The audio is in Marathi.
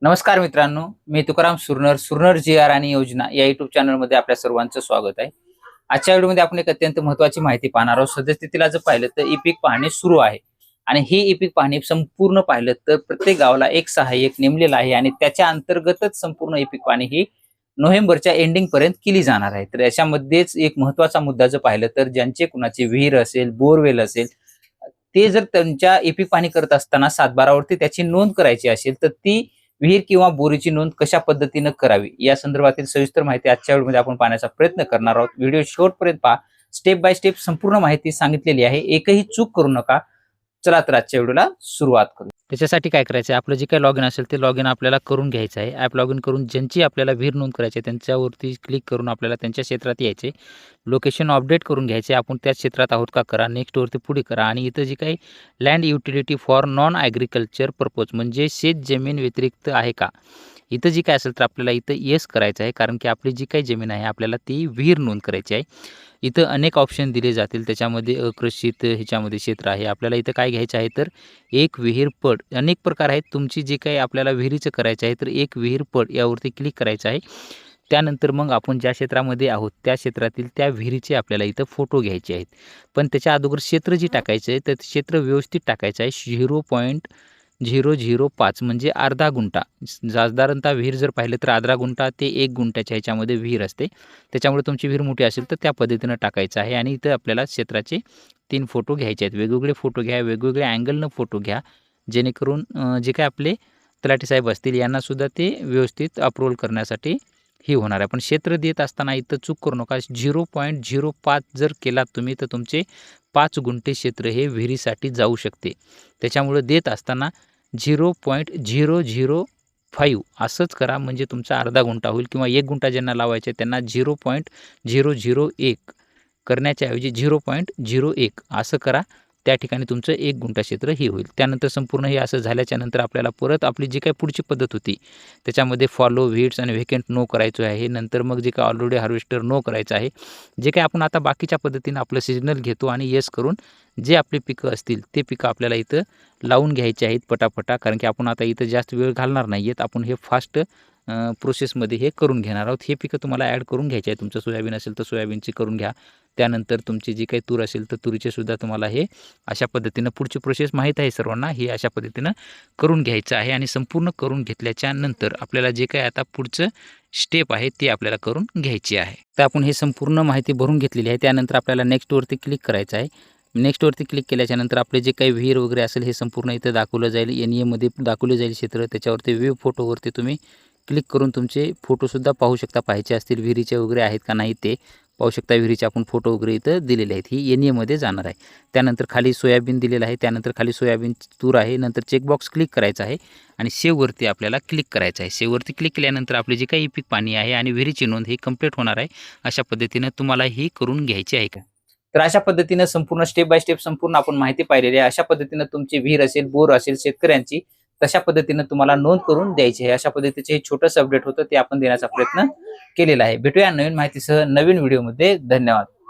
नमस्कार मित्रांनो, मी तुकाराम सुरनर जी आर आणि योजना या युट्यूब चॅनलमध्ये आपल्या सर्वांचं स्वागत आहे. आजच्या व्हिडिओमध्ये आपण एक अत्यंत महत्त्वाची माहिती पाहणार आहोत. सद्यस्थितीला जर पाहिलं तर ई पीक पाहणी सुरू आहे आणि ही ई पीक पाहणी संपूर्ण पाहिलं तर प्रत्येक गावाला एक सहाय्यक नेमलेला आहे आणि त्याच्या अंतर्गतच संपूर्ण ई पीक पाहणी ही नोव्हेंबरच्या एंडिंग पर्यंत केली जाणार आहे. तर याच्यामध्येच एक महत्त्वाचा मुद्दा जर पाहिलं तर ज्यांचे कुणाची विहीर असेल, बोरवेल असेल, ते जर त्यांच्या ई पीक पाहणी करत असताना 7/12 त्याची नोंद करायची असेल तर ती विहीर किंवा बोरीची नोंद कशा पद्धतीनं करावी या संदर्भातील सविस्तर माहिती आजच्या व्हिडिओमध्ये आपण पाहण्याचा प्रयत्न करणार आहोत. व्हिडिओ शेवटपर्यंत पहा. स्टेप बाय स्टेप संपूर्ण माहिती सांगितलेली आहे. एकही चूक करू नका. चला तर आजच्या व्हिडिओला सुरुवात करू. त्याच्यासाठी काय करायचं आहे, आपलं जे काही लॉगिन असेल ते लॉगिन आपल्याला करून घ्यायचं आहे. ॲप लॉगिन करून ज्यांची आपल्याला विहीर नोंद करायची आहे त्यांच्यावरती क्लिक करून आपल्याला त्यांच्या क्षेत्रात यायचे. लोकेशन अपडेट करून घ्यायचे. आपण त्याच क्षेत्रात आहोत का करा. नेक्स्टवरती पुढे करा आणि इथं जी काही land utility for non agriculture purpose म्हणजे शेत जमीन व्यतिरिक्त आहे का, इथं जी काय असेल तर आपल्याला इथं येस करायचं आहे. कारण की आपली जी काही जमीन आहे आपल्याला ती विहीर नोंद करायची आहे. इथं अनेक ऑप्शन दिले जातील. त्याच्यामध्ये अकृषित ह्याच्यामध्ये क्षेत्र आहे. आपल्याला इथं काय घ्यायचं आहे तर एक विहीर पड. अनेक प्रकार आहेत. तुमची जी काही आपल्याला विहिरीचं करायचं आहे तर एक विहीर पड यावरती क्लिक करायचं आहे. त्यानंतर मग आपण ज्या क्षेत्रामध्ये आहोत त्या क्षेत्रातील त्या विहिरीचे आपल्याला इथं फोटो घ्यायचे आहेत. पण त्याच्या अगोदर क्षेत्र जी टाकायचं आहे तर क्षेत्र व्यवस्थित टाकायचं आहे. 0.005 म्हणजे अर्धा गुंठा. साधारणतः विहीर जर पाहिलं तर अर्धा गुंठा ते 1 गुंठ्याच्या ह्याच्यामध्ये विहीर असते. त्याच्यामुळे तुमची विहीर मोठी असेल तर त्या पद्धतीनं टाकायचं आहे. आणि इथं आपल्याला क्षेत्राचे 3 फोटो घ्यायचे आहेत. वेगवेगळे फोटो घ्या, वेगवेगळ्या अँगलनं फोटो घ्या, जेणेकरून जे काही आपले तलाठी साहेब असतील यांनासुद्धा ते व्यवस्थित अप्रूव्हल करण्यासाठी ही होणार आहे. पण क्षेत्र देत असताना इथं चूक करू नका. 0.05 जर केलात तुम्ही तर तुमचे 5 गुंठे क्षेत्र हे विहिरीसाठी जाऊ शकते. त्याच्यामुळं देत असताना 0.005 असंच करा, म्हणजे तुमचा अर्धा गुंठा होईल. किंवा 1 गुंठा ज्यांना लावायचे त्यांना 0.001 करण्याच्या ऐवजी 0.01 असं करा. त्या ठिकाणी तुमचं 1 गुंठा क्षेत्र हे होईल. त्यानंतर संपूर्ण हे असं झाल्याच्या नंतर आपल्याला परत आपली जी काही पुढची पद्धत होती त्याच्यामध्ये फॉलो, व्हीड्स आणि व्हेकंट नो करायचं आहे. नंतर मग जे काही ऑलरेडी हार्वेस्टर नो करायचं आहे. जे काही आपण आता बाकीच्या पद्धतीनं आपलं सिग्नल घेतो आणि येस करून जे आपली पिकं असतील ते पिकं आपल्याला इथं लावून घ्यायचे आहेत पटापटा. कारण की आपण आता इथं जास्त वेळ घालणार नाही आहेत. आपण हे फास्ट प्रोसेसमध्ये हे करून घेणार आहोत. हे पिकं तुम्हाला ॲड करून घ्यायचे आहे. तुमचं सोयाबीन असेल तर सोयाबीनची करून घ्या. त्यानंतर तुमची जी काही तूर असेल तर तुरीचे सुद्धा तुम्हाला हे अशा पद्धतीनं पुढची प्रोसेस माहीत आहे सर्वांना. हे अशा पद्धतीनं करून घ्यायचं आहे. आणि संपूर्ण करून घेतल्याच्या नंतर आपल्याला जे काही आता पुढचं स्टेप आहे ते आपल्याला करून घ्यायची आहे. तर आपण हे संपूर्ण माहिती भरून घेतलेली आहे. त्यानंतर आपल्याला नेक्स्टवरती क्लिक करायचं आहे. नेक्स्टवरती क्लिक केल्याच्यानंतर आपले जे काही विहीर वगैरे असेल हे संपूर्ण इथं दाखवलं जाईल. NEमध्ये दाखवले जाईल क्षेत्र. त्याच्यावरती व्ह्यू फोटोवरती तुम्ही क्लिक करून तुमचे फोटोसुद्धा पाहू शकता. पाहायचे असतील विहिरीचे वगैरे आहेत का नाही ते पाहू शकता. विहिरीचे आपण फोटो वगैरे इथं दिलेले आहेत. ही NEमध्ये जाणार आहे. त्यानंतर खाली सोयाबीन दिलेलं आहे. त्यानंतर खाली सोयाबीन तूर आहे. नंतर चेकबॉक्स क्लिक करायचा आहे आणि सेव्हवरती आपल्याला क्लिक करायचं आहे. सेव्हवरती क्लिक केल्यानंतर आपली जी काही पीक पाणी आहे आणि विहिरीची नोंद ही कंप्लीट होणार आहे. अशा पद्धतीनं तुम्हाला ही करून घ्यायची आहे का. तर अशा पद्धतीनं संपूर्ण स्टेप बाय स्टेप संपूर्ण आपण माहिती पाहिलेली आहे. अशा पद्धतीनं तुमची विहीर असेल, बोर असेल शेतकऱ्यांची तशा पद्धतीनं तुम्हाला नोंद करून द्यायची आहे. अशा पद्धतीचे हे छोटंसं अपडेट होतं ते आपण देण्याचा प्रयत्न केलेला आहे. भेटूया नवीन माहितीसह नवीन व्हिडिओमध्ये. धन्यवाद.